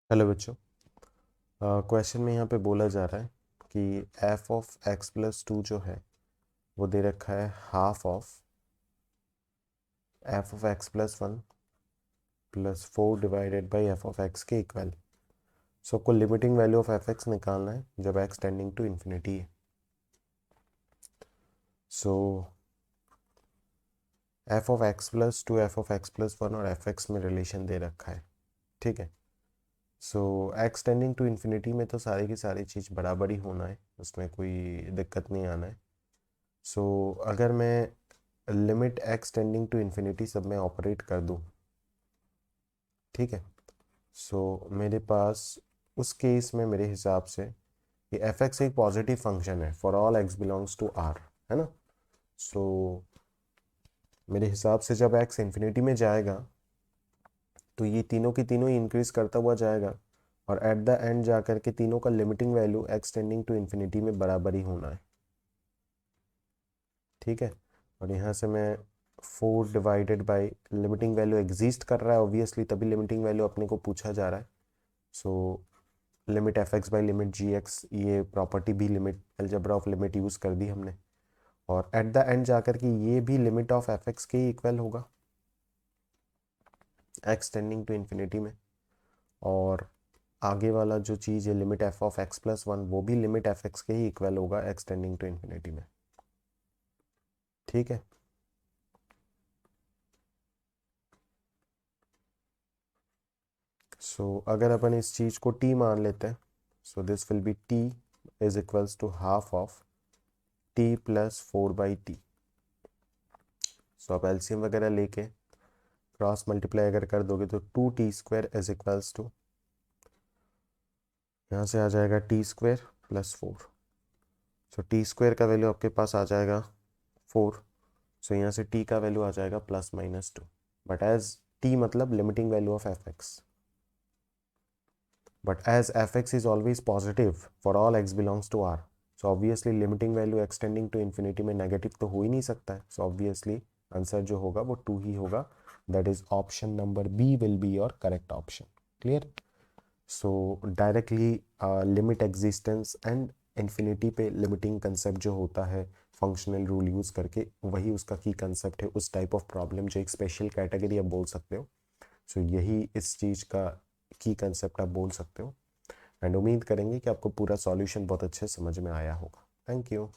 Hello बच्चों। Question में यहाँ पे बोला जा रहा है कि F of X plus two जो है वो दे रखा है half of F of X plus one plus four divided by F of X के इक्वल। सो आपको limiting value of F X निकालना है जब एक्स टेंडिंग टू इन्फिनिटी है। So F of X plus two, F of X plus one और F X में relation दे रखा है, ठीक है। So X tending to infinity में तो सारी की सारी चीज़ बराबर ही होना है, उसमें कोई दिक्कत नहीं आना है। सो अगर मैं limit x tending to infinity सब में ऑपरेट कर दूं, ठीक है। सो मेरे पास उस केस में मेरे हिसाब से ये एफ एक्स एक पॉजिटिव फंक्शन है for all x belongs to R, है ना। सो मेरे हिसाब से जब एक्स इन्फिनिटी में जाएगा तो ये तीनों की तीनों ही इंक्रीज करता हुआ जाएगा और एट द एंड जाकर के तीनों का limiting value x tending to infinity में बराबर ही होना है, ठीक है। और यहाँ से मैं four divided by limiting value exist कर रहा है ऑब्वियसली, तभी लिमिटिंग वैल्यू अपने को पूछा जा रहा है। So limit f x by limit g x, ये प्रॉपर्टी भी limit algebra of limit use कर दी हमने। और एट द एंड जाकर के ये भी लिमिट ऑफ एफ एक्स के इक्वल होगा एक्स टेंडिंग टू इन्फिनिटी में। और आगे वाला जो चीज़ है limit F of X plus one, वो भी लिमिट एफ एक्स के ही इक्वल होगा एक्स टेंडिंग टू इन्फिनिटी में, ठीक है। सो अगर अपन इस चीज़ को t मान लेते हैं, so this will be t is equals to half of t plus four by T. So आप एलसीएम वगैरह लेके क्रॉस मल्टीप्लाई अगर कर दोगे तो two t square is equals to, यहाँ से आ जाएगा t square plus four. So t square का वैल्यू आपके पास आ जाएगा फोर। सो यहाँ से t का वैल्यू आ जाएगा plus minus two, but as t मतलब limiting value of F x, but as fx is always positive for all x belongs to r, so obviously limiting value extending to infinity में negative तो हो ही नहीं सकता है। so obviously answer जो होगा वो टू ही होगा, that is option number b will be your correct option. clear? so directly limit existence and infinity पे लिमिटिंग कंसेप्ट जो होता है फंक्शनल रूल यूज करके, वही उसका की कंसेप्ट है उस टाइप ऑफ प्रॉब्लम जो एक स्पेशल कैटेगरी आप बोल सकते हो। सो यही इस चीज़ का की कंसेप्ट आप बोल सकते हो। एंड उम्मीद करेंगे कि आपको पूरा सॉल्यूशन बहुत अच्छे समझ में आया होगा। Thank you.